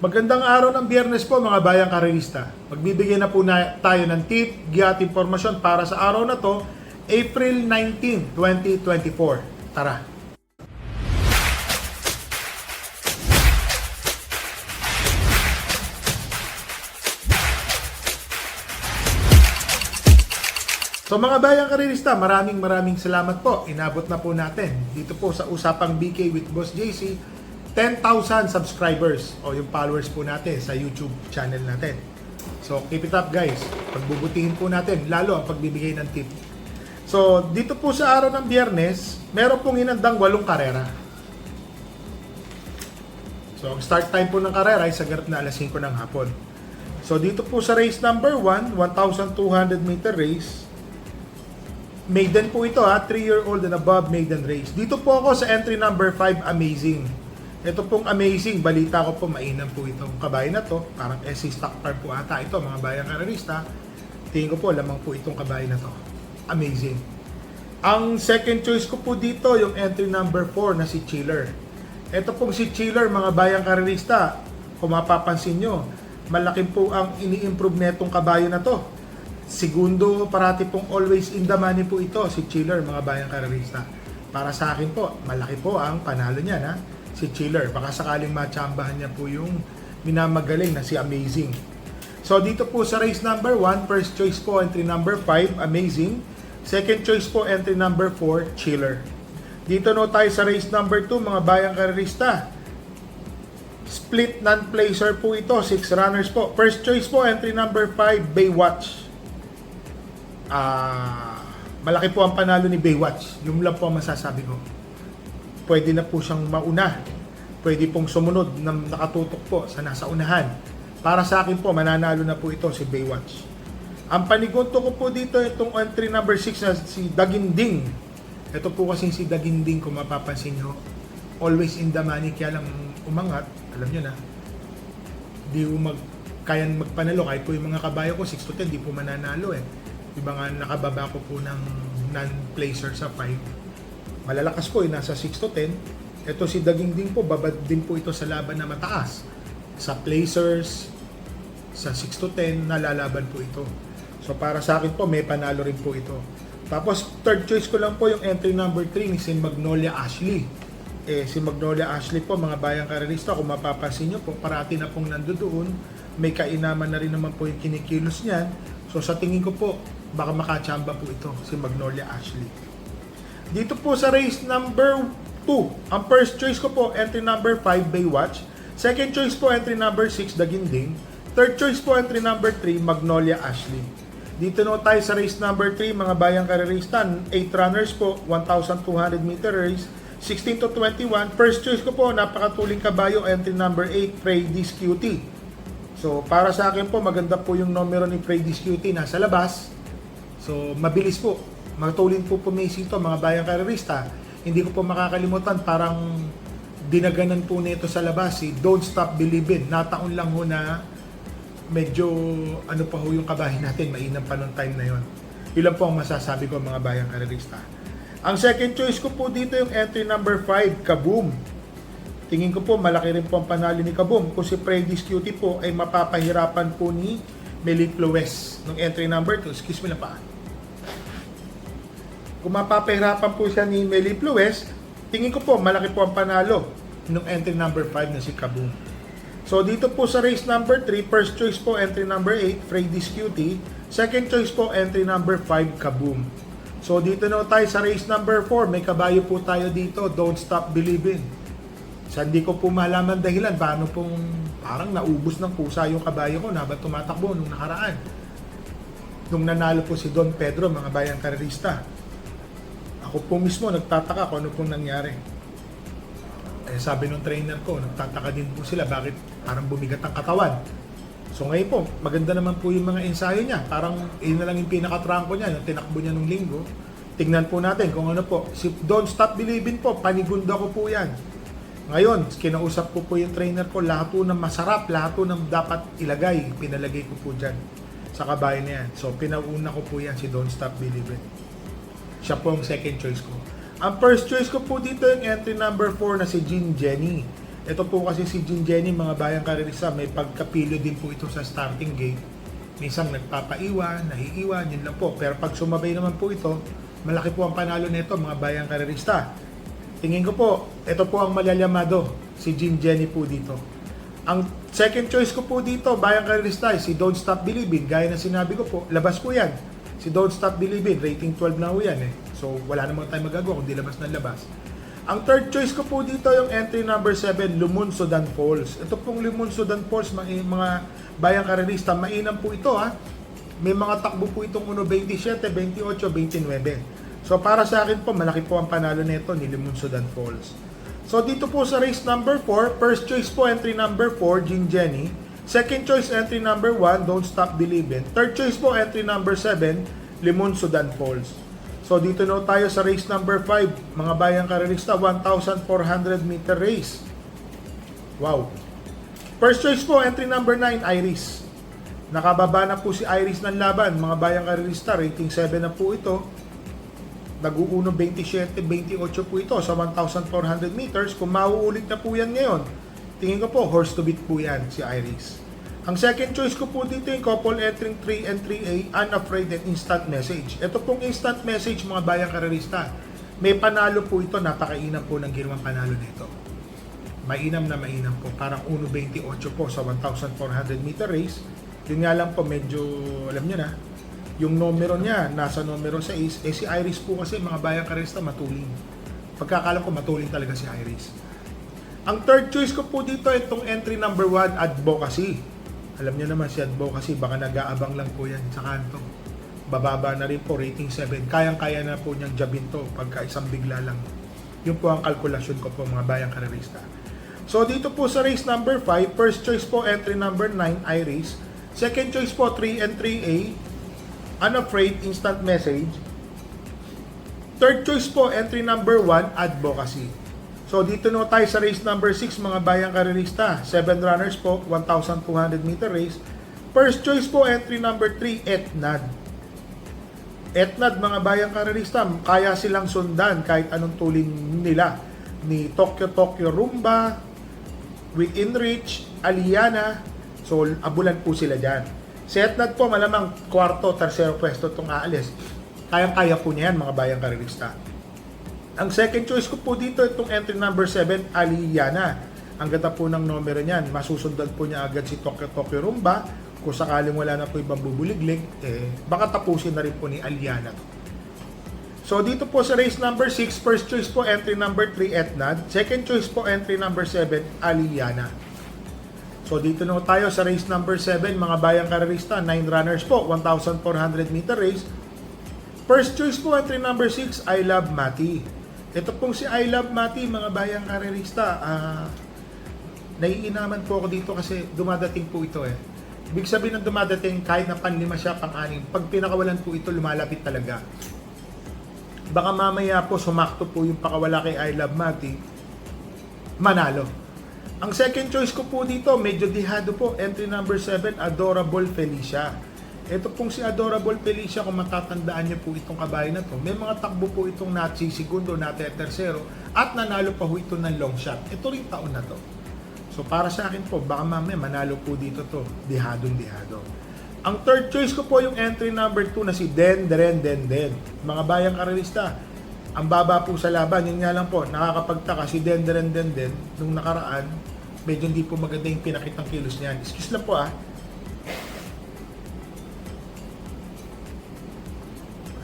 Magandang araw ng Biyernes po mga bayang karerista. Magbibigay na po tayo ng tip, giya at impormasyon para sa araw na to, April 19, 2024. Tara! So mga bayang karerista, maraming salamat po. Inabot na po natin dito po sa Usapang BK with Boss JC 10,000 subscribers o yung followers po natin sa YouTube channel natin. So keep it up guys. Pagbubutihin po natin lalo ang pagbibigay ng tip. So dito po sa araw ng Biyernes, meron pong hinandang 8 karera. So ang start time po ng karera ay sa ganap na alas 5 ng hapon. So dito po sa race number 1, 1,200 meter race. Maiden po ito 3-year-old and above maiden race. Dito po ako sa entry number 5, Amazing. Ito pong Amazing, balita ko po mainam po itong kabayo na to. Parang SC stock car po ata ito mga bayang karerista. Tingin ko po lamang po itong kabayo na to. Amazing. Ang second choice ko po dito yung entry number 4 na si Chiller. Ito pong si Chiller mga bayang karerista. Kung mapapansin nyo, malaki po ang ini-improve netong kabayo na to. Segundo, parati pong always in the money po ito si Chiller mga bayang karerista. Para sa akin po, malaki po ang panalo niya na si Chiller. Baka sakaling matsambahan niya po yung minamagaling na si Amazing. So dito po sa race number 1, first choice po entry number 5, Amazing. Second choice po entry number 4, Chiller. Dito no tayo sa race number 2, mga bayang karerista. Split non-placer po ito, 6 runners po. First choice po entry number 5, Baywatch. Malaki po ang panalo ni Baywatch. Yung lang po ang masasabi ko. Pwede na po siyang mauna. Pwede pong sumunod na nakatutok po sa nasa unahan. Para sa akin po, mananalo na po ito si Baywatch. Ang panigunto ko po dito, itong entry number 6 na si Daginding. Ito po kasi si Daginding, kung mapapansin nyo, always in the money, kaya lang umangat, alam nyo na, di kayang magpanalo. Kahit po yung mga kabayo ko, 6 to 10, di po mananalo eh. Diba nga nakababa ko po ng non-placer sa 5. Malalakas po, nasa 6 to 10. Ito si Daginding po, babad din po ito sa laban na mataas. Sa placers, sa 6 to 10, nalalaban po ito. So para sa akin po, may panalo rin po ito. Tapos third choice ko lang po yung entry number 3 ni si Magnolia Ashley. Si Magnolia Ashley po, mga bayang karerista, kung mapapansin nyo po, parati na pong nandoon. May kainaman na rin naman po yung kinikilos niyan. So sa tingin ko po, baka makachamba po ito, si Magnolia Ashley. Dito po sa race number 2, ang first choice ko po, entry number 5, Baywatch. Second choice po, entry number 6, Daginding. Third choice po, entry number 3, Magnolia Ashley. Dito no tayo sa race number 3, mga bayang karerista, 8 runners po, 1,200 meter race, 16 to 21. First choice ko po, napakatuling kabayo, entry number 8, Freddy's Cutie. So para sa akin po, maganda po yung numero ni Freddy's Cutie nasa labas. So mabilis po. Matulin po pumisi ito mga bayang karerista. Hindi ko po makakalimutan, parang dinaganan po nito sa labas si Don't Stop Believin'. Nataon lang ho na medyo ano pa ho yung kabahin natin, mainam pa noong time na yon. Ilan po ang masasabi ko mga bayang karerista. Ang second choice ko po dito yung entry number 5, Kaboom. Tingin ko po malaki rin po ang panalo ni Kaboom. Kung si Freddy's Cutie po ay mapapahirapan po ni Meliplo West nung entry number 2. Excuse me lang pa. Kung mapapahirapan po siya ni Meliplo West, tingin ko po malaki po ang panalo nung entry number 5 na si Kaboom. So dito po sa race number 3, first choice po entry number 8, Freddy's Cutie. Second choice po entry number 5, Kaboom. So dito na tayo sa race number 4, may kabayo po tayo dito, Don't Stop Believin'. So hindi ko po malaman dahilan paano pong parang naubos ng pusa yung kabayo ko na ba tumatakbo nung nakaraan. Nung nanalo po si Don Pedro, mga bayang karerista. Ako po mismo nagtataka kung ano pong nangyari. Sabi ng trainer ko, nagtataka din po sila bakit parang bumigat ang katawan. So ngayon po, maganda naman po yung mga ensayo niya. Parang yun na lang yung pinaka-trangko niya, yung tinakbo niya nung linggo. Tingnan po natin kung ano po. Si Don't Stop Believin' po, panigunda ko po yan. Ngayon, kinausap ko po yung trainer ko, lahat po ng masarap, lahat po ng dapat ilagay, pinalagay ko po dyan sa kabayo na yan. So pinauna ko po yan si Don't Stop Believin'. Siya po ang second choice ko. Ang first choice ko po dito yung entry number 4 na si Jean Jenny. Ito po kasi si Jean Jenny, mga bayang karerista, may pagkapilyo din po ito sa starting gate. Minsan nagpapaiwan, naiiwan, yun lang po. Pero pag sumabay naman po ito, malaki po ang panalo nito, mga bayang karerista. Tingin ko po, ito po ang malalamado, si Jean Jenny po dito. Ang second choice ko po dito, bayang karerista, si Don't Stop Believing. Gaya na sinabi ko po, labas po yan. Si Don't Stop Believing, rating 12 na po yan eh. So wala namang tayo magagawa kung di labas ng labas. Ang third choice ko po dito, yung entry number 7, Lumunsudan Falls. Ito pong Lumunsudan Falls, mga bayang karerista, mainam po ito ha. May mga takbo po itong 1.27, 28, 29. So para sa akin po, malaki po ang panalo nito ni Lumunsudan Falls. So dito po sa race number 4, first choice po entry number 4, Jean Jenny. Second choice entry number 1, Don't Stop Believing. Third choice po entry number 7, Lumunsudan Falls. So dito na tayo sa race number 5, mga bayang karerista, 1,400 meter race. Wow. First choice po entry number 9, Iris. Nakababa na po si Iris ng laban, mga bayang karerista, rating 7 na po ito. Nag-uuno 27, 28 po ito sa 1,400 meters. Kung mauulit na po yan ngayon, tingin ko po, horse to beat po yan, si Iris. Ang second choice ko po dito yung couple entering 3 and 3A, Unafraid and Instant Message. Ito pong Instant Message, mga bayang karerista, may panalo po ito, napakainam po ng ginawang panalo nito. Mainam na mainam po, parang 1.28 po sa 1,400 meter race. Yun nga lang po, medyo, alam nyo na, yung numero niya, nasa numero 6, si Iris po kasi, mga bayang karerista, matuling. Pagkakalam ko, matuling talaga si Iris. Ang third choice ko po dito, itong entry number 1, Advocacy. Alam niyo naman si Advocacy, baka nag-aabang lang po yan sa kanto. Bababa na rin po, rating 7. Kayang-kaya na po niyang jabin to pagka isang bigla lang. Yun po ang kalkulasyon ko po, mga bayang karerista. So dito po sa race number 5, first choice po entry number 9, Iris. Second choice po 3 and 3A, Unafraid, Instant Message. Third choice po entry number 1, Advocacy. So dito na tayo sa race number 6, mga bayang karerista. 7 runners po, 1,200 meter race. First choice po entry number 3, Etnad. Etnad, mga bayang karerista, kaya silang sundan kahit anong tuling nila. Ni Tokyo Rumba, Within Reach, Aliana. So abulan po sila dyan. Si Etnad po, malamang kwarto, tersero pwesto itong aalis. Kayang-kaya po niya yan, mga bayang karerista. Ang second choice ko po dito, itong entry number 7, Aliana. Ang ganda po ng numero niyan. Masusundan po niya agad si Tokyo Rumba. Kung sakaling wala na po ibang bubuliglig, baka tapusin na rin po ni Aliana. So dito po sa race number 6, first choice po entry number 3, Etnad. Second choice po entry number 7, Aliana. So dito na tayo sa race number 7, mga bayang karerista, 9 runners po, 1,400 meter race. First choice po entry number 6, I Love Mati. Ito pong si I Love Mati, mga bayang karerista, naiinaman po ako dito kasi dumadating po ito eh. Ibig sabihin ng dumadating, kahit na panlima siya, pang-anim, pag pinakawalan po ito, lumalapit talaga. Baka mamaya po sumakto po yung pakawala kay I Love Mati, manalo. Ang second choice ko po dito, medyo dihado po, entry number 7, Adorable Felicia. Ito pong si Adorable Felicia, kung matatandaan niyo po itong kabayo na to, may mga takbo po itong nati segundo, nati tersero, at nanalo pa po ito ng long shot. Ito rin taon na to. So para sa akin po, baka mamaya manalo po dito to, dihadong-dihado. Ang third choice ko po yung entry number 2 na si Den. Mga bayang karerista, ang baba po sa laban, yun nga lang po, nakakapagtaka si Den, nung nakaraan, medyo hindi po maganda yung pinakitang kilos niyan. Excuse lang po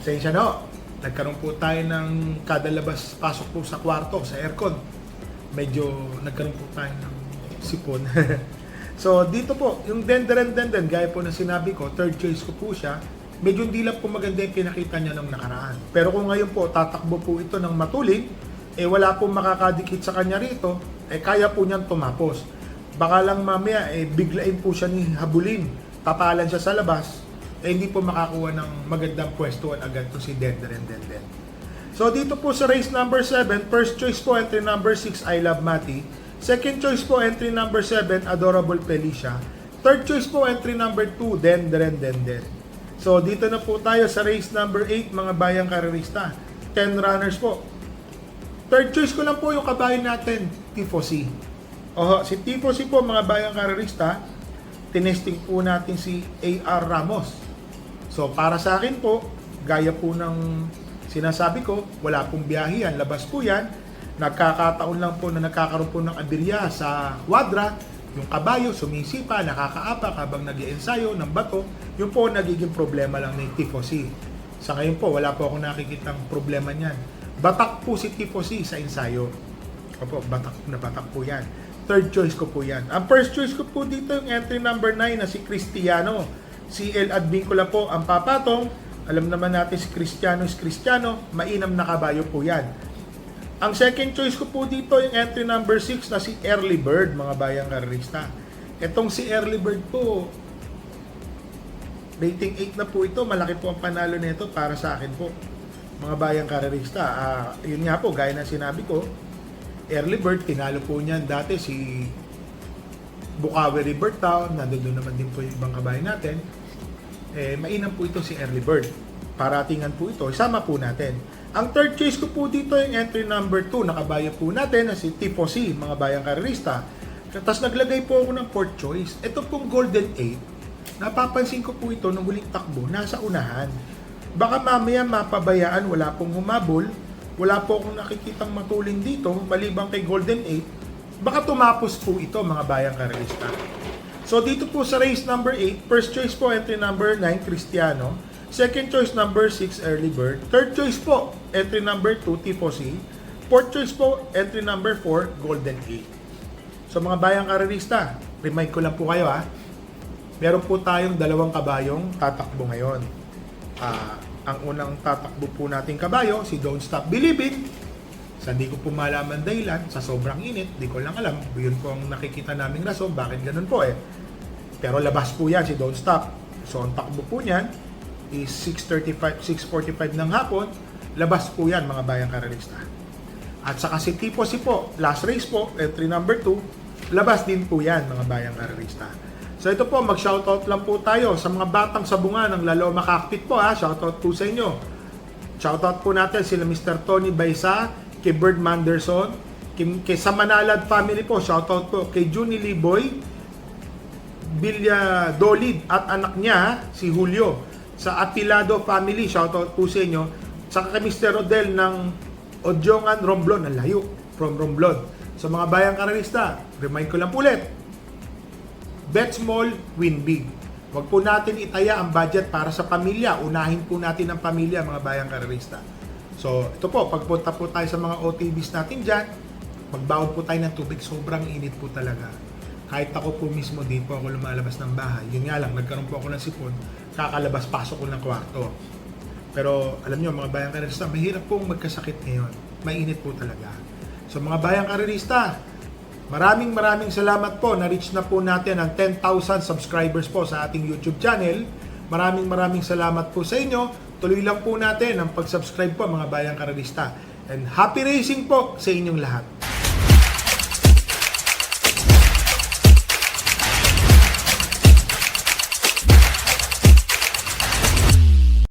Pasensya no. Nagkaroon po tayo ng kada labas-pasok po sa kwarto, sa aircon. Medyo nagkaroon po tayo ng sipon. So dito po, yung Den, gaya po na sinabi ko, third choice ko po siya. Medyo hindi lang po maganda yung pinakita niya nung nakaraan. Pero kung ngayon po, tatakbo po ito ng matuling, wala pong makakadikit sa kanya rito, kaya po niyang tumapos. Baka lang mamaya, biglain po siya ni habulin, tapalan siya sa labas, hindi po makakuha ng magandang pwestuhan agad to si Den. So dito po sa race number 7, first choice po entry number 6, I Love Mati. Second choice po entry number 7, Adorable Felicia. Third choice po entry number 2, Den. So dito na po tayo sa race number 8, mga bayang karerista. 10 runners po. Third choice ko lang po yung kabayo natin, Tifosi. Si Tipo si po mga bayang karerista, tinesting po natin si AR Ramos. So para sa akin po, gaya po ng sinasabi ko, wala pong biyahe yan, labas po yan. Nagkakataon lang po na nagkakaroon po ng aberya sa wadra, yung kabayo sumisipa, nakakaapak habang nag-iensayo ng bato, yun po nagiging problema lang ni Tifosi. Sa ngayon po, wala po akong nakikitang problema niyan. Batak po si Tifosi sa ensayo. Opo, batak po yan. Third choice ko po yan. Ang first choice ko po dito yung entry number 9 na si Cristiano. CL Advincula po ang papatong. Alam naman natin si Cristiano is Cristiano. Mainam na kabayo po yan. Ang second choice ko po dito yung entry number 6 na si Early Bird, mga bayang karerista. Itong si Early Bird po, rating 8 na po ito. Malaki po ang panalo nito para sa akin po, mga bayang karerista. Yun nga po, gaya na sinabi ko, Early Bird, tinalo po niyan dati si Bukawi River Town, nandoon naman din po yung ibang kabayan natin. Mainam po ito si Early Bird. Paratingan po ito, isama po natin. Ang third choice ko po dito yung entry number 2, nakabayan po natin na si Tipo C, mga bayang karerista. Tapos naglagay po ako ng fourth choice. Ito pong Golden 8, napapansin ko po ito nung huling takbo, nasa unahan. Baka mamaya mapabayaan, wala pong humabol, wala po akong nakikitang matulin dito, maliban kay Golden 8, baka tumapos po ito, mga bayang karerista. So dito po sa race number 8, first choice po entry number 9, Cristiano. Second choice number 6, Early Bird. Third choice po, entry number 2, Tipo C. Fourth choice po, entry number 4, Golden 8. So mga bayang karerista, remind ko lang po kayo meron po tayong dalawang kabayong tatakbo ngayon. Ang unang tatakbo po nating kabayo, si Don't Stop Believing. Sa di ko po malaman dahilan, sa sobrang init, di ko lang alam. Yun po ang nakikita naming rason, bakit ganun po Pero labas po yan si Don't Stop. So ang takbo po niyan is 6:45 ng hapon. Labas po yan, mga bayang karerista. At saka si Tipo si po, last race po, entry number 2, labas din po yan, mga bayang karerista. So ito po, mag-shoutout lang po tayo sa mga batang sabunga ng Laloma Cockpit po shoutout po sa inyo. Shoutout po natin sila Mr. Tony Baisa, kay Bird Manderson, kay sa Manalad family po, shoutout po kay Junie Liboy, Bilya Dolid at anak niya si Julio. Sa Atilado family, shoutout po sa inyo. Saka kay Mr. Rodel ng Odjongan, Romblon, ang layo from Romblon. So mga bayang karerista, remind ko lang po ulit, bet small, win big. Huwag po natin itaya ang budget para sa pamilya. Unahin po natin ang pamilya, mga bayang karerista. So, ito po, pagpunta po tayo sa mga OTBs natin dyan, magbawad po tayo ng tubig. Sobrang init po talaga. Kahit ako po mismo, di po ako lumalabas ng bahay. Yun nga lang, nagkaroon po ako ng sipon, kakalabas, pasok ko ng kwarto. Pero, alam nyo, mga bayang karerista, mahirap pong magkasakit ngayon. Mainit po talaga. So, mga bayang karerista, maraming salamat po. Na-reach na po natin ang 10,000 subscribers po sa ating YouTube channel. Maraming salamat po sa inyo. Tuloy lang po natin ang pag-subscribe po, mga bayang karerista. And happy racing po sa inyong lahat.